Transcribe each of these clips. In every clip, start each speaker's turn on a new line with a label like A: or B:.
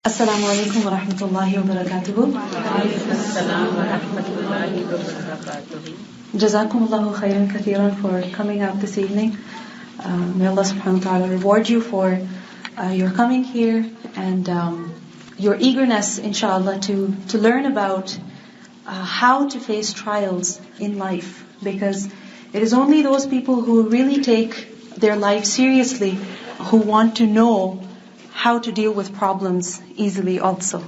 A: Assalamu alaikum wa rahmatullahi wa barakatuhu. Jazakumullahu khairan kathiran for coming out this evening. May Allah subhanahu wa ta'ala reward you for your coming here and your eagerness, inshallah, to learn about how to face trials in life. Because it is only those people who really take their life seriously who want to know how to deal with problems easily also.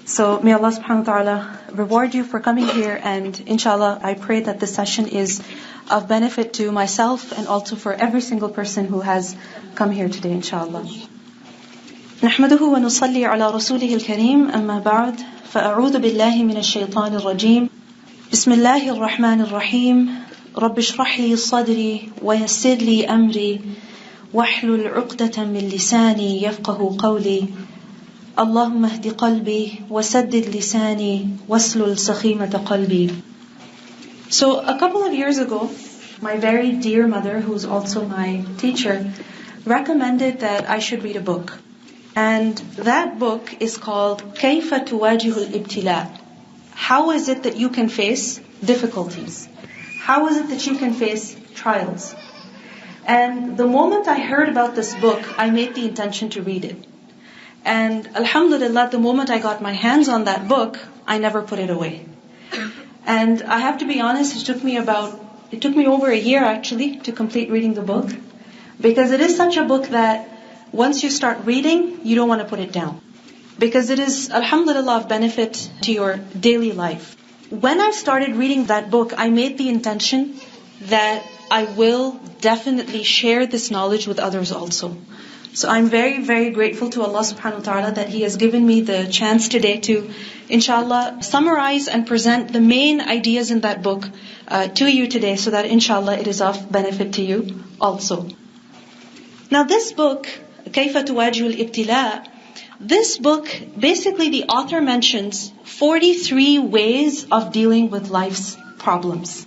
A: So may Allah subhanahu wa ta'ala reward you for coming here, and inshallah I pray that this session is of benefit to myself and also for every single person who has come here today, inshallah. نحمده ونصلي على رسوله الكريم أما بعد فأعوذ بالله من الشيطان الرجيم بسم الله الرحمن الرحيم رب اشرح لي صدري ويسر لي أمري واحلل عقدة من لساني يفقه قولي اللهم اهد قلبي وسدد لساني واسلل سخيمة قلبي. So a couple of years ago, my very dear mother, who's also my teacher, recommended that I should read a book. And that book is called كيف تواجه الابتلاء. How is it that you can face difficulties? How is it that you can face trials? And the moment I heard about this book, I made the intention to read it. And alhamdulillah, the moment I got my hands on that book, I never put it away. And I have to be honest, it took me over a year actually to complete reading the book. Because it is such a book that once you start reading, you don't want to put it down. Because it is, alhamdulillah, of benefit to your daily life. When I started reading that book, I made the intention that I will definitely share this knowledge with others also. So I'm very, very grateful to Allah subhanahu wa ta'ala that He has given me the chance today to, inshallah, summarize and present the main ideas in that book to you today, so that inshallah it is of benefit to you also. Now this book, كيف تواجه الابتلاء, this book, basically the author mentions 43 ways of dealing with life's problems.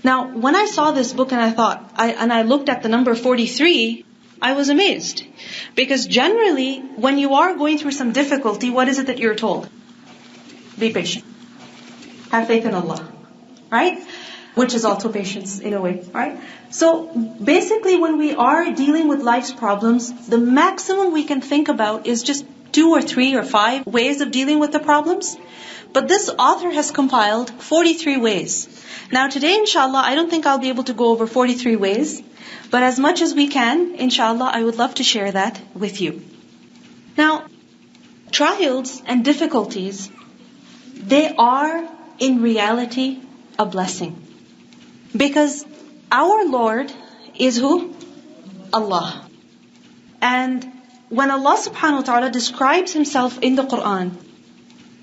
A: Now, when I saw this book and I looked at the number 43, I was amazed. Because generally, when you are going through some difficulty, what is it that you're told? Be patient. Have faith in Allah. Right? Which is also patience in a way. Right? So, basically when we are dealing with life's problems, the maximum we can think about is just 2 or 3 or 5 ways of dealing with the problems. But this author has compiled 43 ways. Now today, inshallah, I don't think I'll be able to go over 43 ways. But as much as we can, inshallah, I would love to share that with you. Now, trials and difficulties, they are in reality a blessing. Because our Lord is who? Allah. And when Allah subhanahu wa ta'ala describes Himself in the Quran,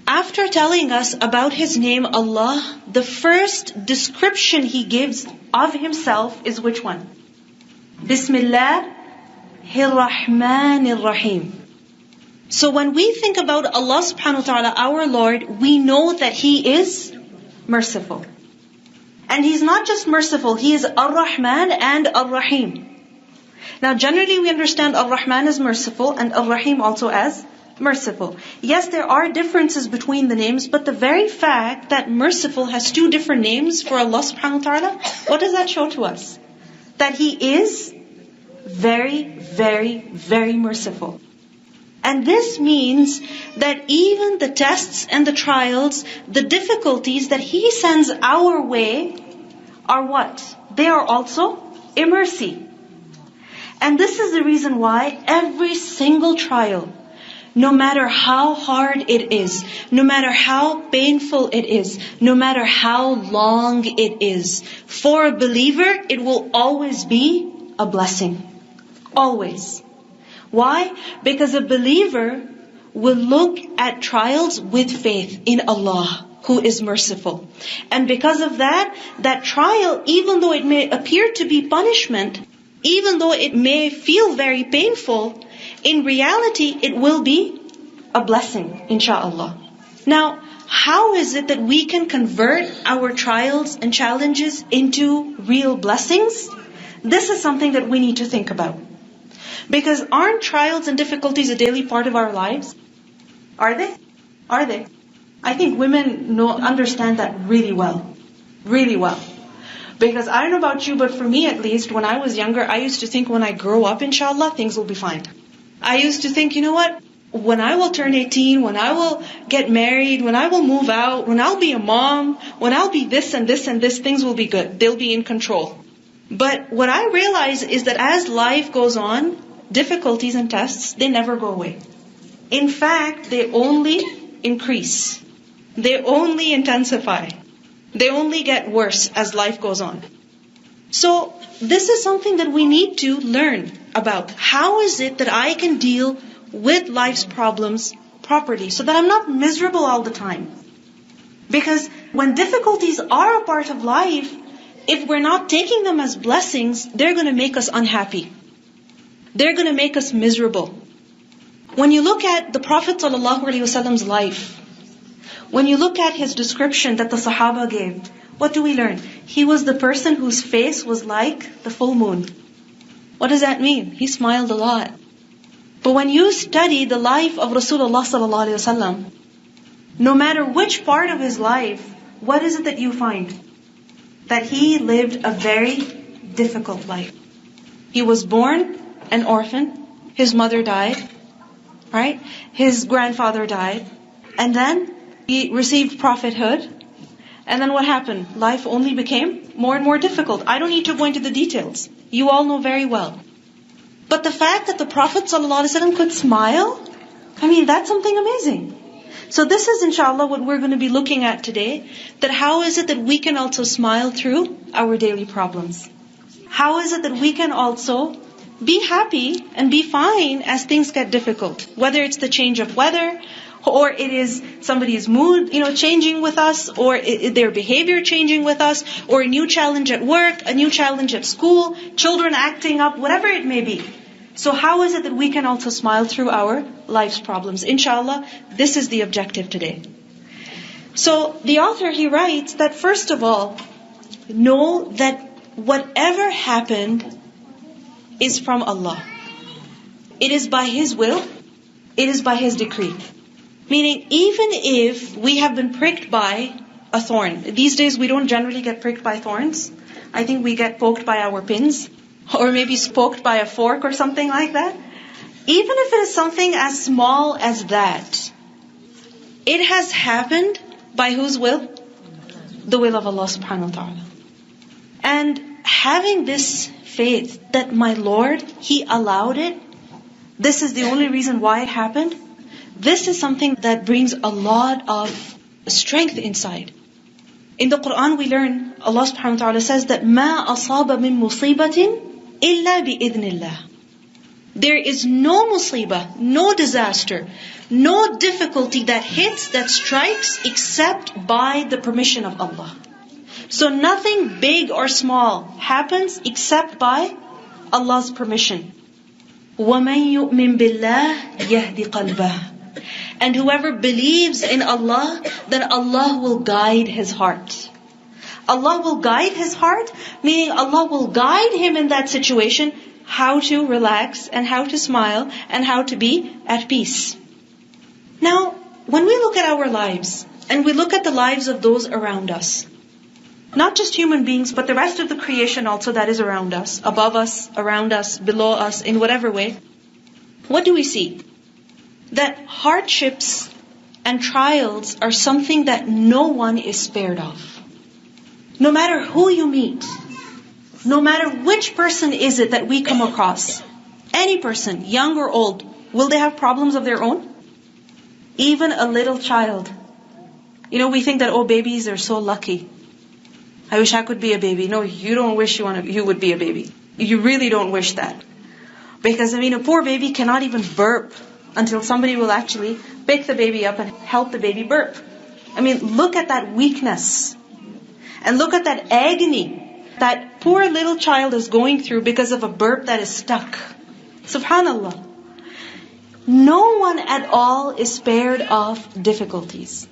A: after telling us about His name Allah, the first description He gives of Himself is which one? Bismillahir Rahmanir Rahim. So when we think about Allah subhanahu wa ta'ala, our Lord, we know that He is merciful. And He's not just merciful, He is Ar-Rahman and Ar-Rahim. Now generally we understand Ar-Rahman as merciful and Ar-Rahim also as merciful. Yes, there are differences between the names, but the very fact that merciful has 2 different names for Allah subhanahu wa ta'ala, what does that show to us? That He is very, very, very merciful. And this means that even the tests and the trials, the difficulties that He sends our way are what? They are also a mercy. And this is the reason why every single trial, no matter how hard it is, no matter how painful it is, no matter how long it is, for a believer, it will always be a blessing. Always. Why? Because a believer will look at trials with faith in Allah, who is merciful. And because of that, that trial, even though it may appear to be punishment, even though it may feel very painful, in reality it will be a blessing, insha'Allah. Now, how is it that we can convert our trials and challenges into real blessings? This is something that we need to think about. Because aren't trials and difficulties a daily part of our lives? Are they? Are they? I think women understand that really well. Really well. Because I don't know about you, but for me at least, when I was younger, I used to think when I grow up, inshallah, things will be fine. I used to think, you know what? When I will turn 18, when I will get married, when I will move out, when I'll be a mom, when I'll be this and this and this, things will be good. They'll be in control. But what I realize is that as life goes on, difficulties and tests, they never go away. In fact, they only increase. They only intensify. They only get worse as life goes on. So this is something that we need to learn about. How is it that I can deal with life's problems properly so that I'm not miserable all the time? Because when difficulties are a part of life, if we're not taking them as blessings, they're going to make us unhappy. They're going to make us miserable. When you look at the Prophet ﷺ's life, when you look at his description that the Sahaba gave, what do we learn? He was the person whose face was like the full moon. What does that mean? He smiled a lot. But when you study the life of Rasulullah ﷺ, no matter which part of his life, what is it that you find? That he lived a very difficult life. He was born an orphan. His mother died. Right? His grandfather died. And then he received prophethood. And then what happened? Life only became more and more difficult. I don't need to go into the details. You all know very well. But the fact that the Prophet ﷺ could smile, that's something amazing. So this is inshallah what we're going to be looking at today. That how is it that we can also smile through our daily problems? How is it that we can also be happy and be fine as things get difficult? Whether it's the change of weather, or it is somebody's mood, changing with us, or their behavior changing with us, or a new challenge at work, a new challenge at school, children acting up, whatever it may be. So how is it that we can also smile through our life's problems? Inshallah, this is the objective today. So the author, he writes that first of all, know that whatever happened is from Allah. It is by His will, it is by His decree. Meaning, even if we have been pricked by a thorn. These days we don't generally get pricked by thorns. I think we get poked by our pins. Or maybe poked by a fork or something like that. Even if it is something as small as that, it has happened by whose will? The will of Allah subhanahu wa ta'ala. And having this faith that my Lord, He allowed it, this is the only reason why it happened, this is something that brings a lot of strength inside. In the Quran we learn, Allah subhanahu wa ta'ala says that مَا أَصَابَ مِن مُصِيبَةٍ إِلَّا بِإِذْنِ اللَّهِ. There is no musibah, no disaster, no difficulty that hits, that strikes, except by the permission of Allah. So nothing big or small happens except by Allah's permission. وَمَن يُؤْمِن بِاللَّهِ يَهْدِ قَلْبَهِ. And whoever believes in Allah, then Allah will guide his heart. Allah will guide his heart, meaning Allah will guide him in that situation, how to relax and how to smile and how to be at peace. Now, when we look at our lives and we look at the lives of those around us, not just human beings, but the rest of the creation also that is around us, above us, around us, below us, in whatever way, what do we see? That hardships and trials are something that no one is spared of. No matter who you meet, no matter which person is it that we come across, any person, young or old, will they have problems of their own? Even a little child. We think that, babies are so lucky. I wish I could be a baby. No, you don't wish you would be a baby. You really don't wish that. Because, a poor baby cannot even burp until somebody will actually pick the baby up and help the baby burp. Look at that weakness. And look at that agony that poor little child is going through because of a burp that is stuck. Subhanallah. No one at all is spared of difficulties.